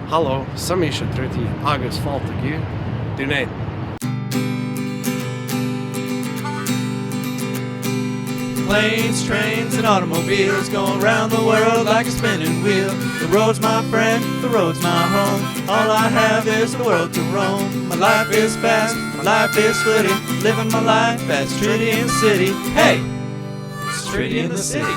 Hallo, sami še Tritty Haggis faltigi. Dunate. Planes, trains, and automobiles going round the world like a spinning wheel. The road's my friend, the road's my home. All I have is the world to roam. My life is fast, my life is footy. Living my life as Tritty in the city. Hey, it's Tritty in the city.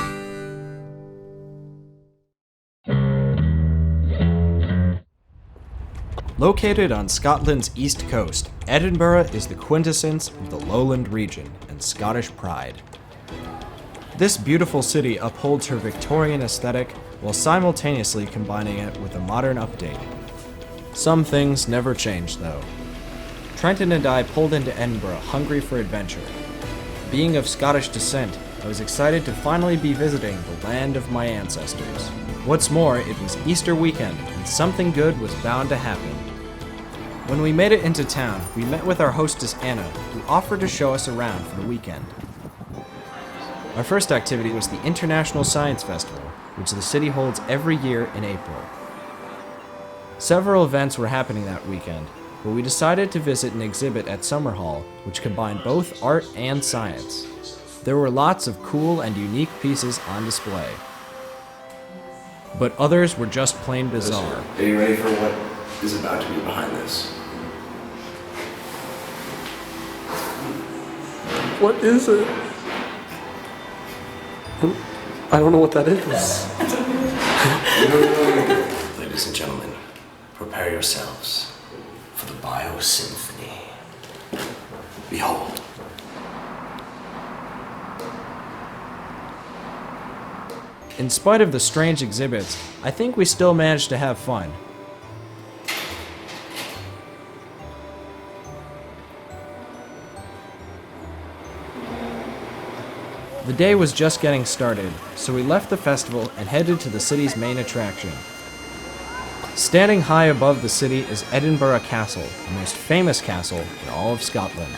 Located on Scotland's east coast, Edinburgh is the quintessence of the lowland region and Scottish pride. This beautiful city upholds her Victorian aesthetic while simultaneously combining it with a modern update. Some things never change, though. Trenton and I pulled into Edinburgh hungry for adventure. Being of Scottish descent, I was excited to finally be visiting the land of my ancestors. What's more, it was Easter weekend, and something good was bound to happen. When we made it into town, we met with our hostess Anna, who offered to show us around for the weekend. Our first activity was the International Science Festival, which the city holds every year in April. Several events were happening that weekend, but we decided to visit an exhibit at Summer Hall, which combined both art and science. There were lots of cool and unique pieces on display, but others were just plain bizarre. Are you ready for what is about to be behind this? What is it? I don't know what that is. Ladies and gentlemen, prepare yourselves for the Biosymphony. Behold. In spite of the strange exhibits, I think we still managed to have fun. The day was just getting started, so we left the festival and headed to the city's main attraction. Standing high above the city is Edinburgh Castle, the most famous castle in all of Scotland.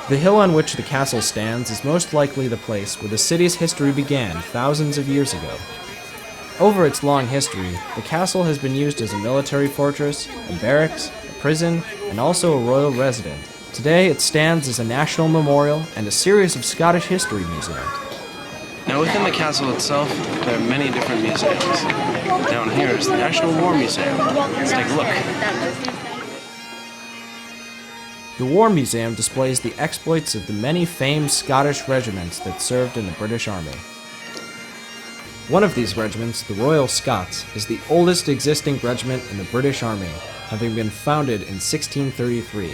The hill on which the castle stands is most likely the place where the city's history began thousands of years ago. Over its long history, the castle has been used as a military fortress, a barracks, a prison, and also a royal residence. Today, it stands as a national memorial and a series of Scottish history museums. Now within the castle itself, there are many different museums. Down here is the National War Museum. Let's take a look. The War Museum displays the exploits of the many famed Scottish regiments that served in the British Army. One of these regiments, the Royal Scots, is the oldest existing regiment in the British Army, having been founded in 1633.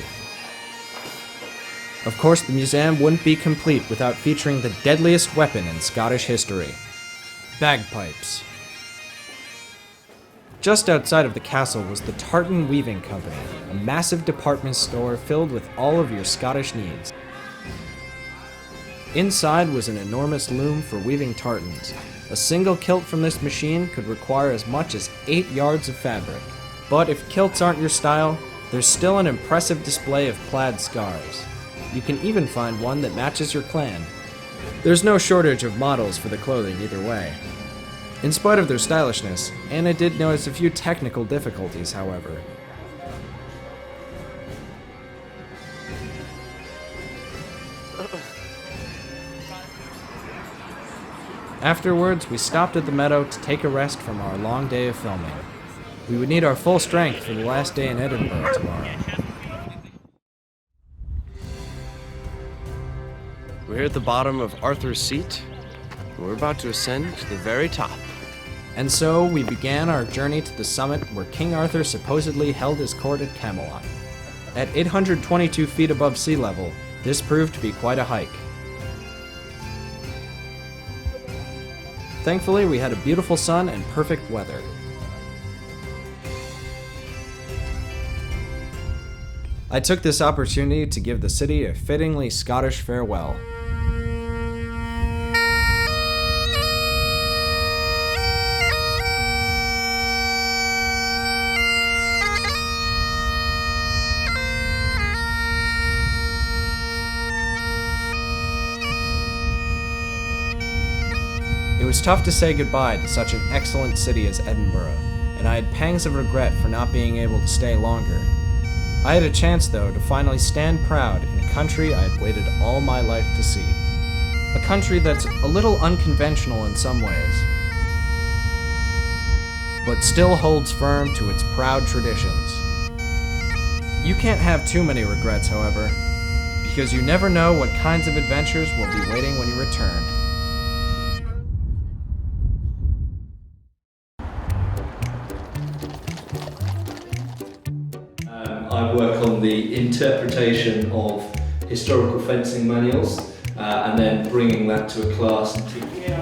Of course, the museum wouldn't be complete without featuring the deadliest weapon in Scottish history: bagpipes. Just outside of the castle was the Tartan Weaving Company, a massive department store filled with all of your Scottish needs. Inside was an enormous loom for weaving tartans. A single kilt from this machine could require as much as 8 yards of fabric. But if kilts aren't your style, there's still an impressive display of plaid scarves. You can even find one that matches your clan. There's no shortage of models for the clothing either way. In spite of their stylishness, Anna did notice a few technical difficulties, however. Afterwards, we stopped at the meadow to take a rest from our long day of filming. We would need our full strength for the last day in Edinburgh tomorrow. We're at the bottom of Arthur's Seat, and we're about to ascend to the very top. And so we began our journey to the summit where King Arthur supposedly held his court at Camelot. At 822 feet above sea level, this proved to be quite a hike. Thankfully, we had a beautiful sun and perfect weather. I took this opportunity to give the city a fittingly Scottish farewell. It was tough to say goodbye to such an excellent city as Edinburgh, and I had pangs of regret for not being able to stay longer. I had a chance, though, to finally stand proud in a country I had waited all my life to see. A country that's a little unconventional in some ways, but still holds firm to its proud traditions. You can't have too many regrets, however, because you never know what kinds of adventures will be waiting when you return. I work on the interpretation of historical fencing manuals and then bringing that to a class and teaching it.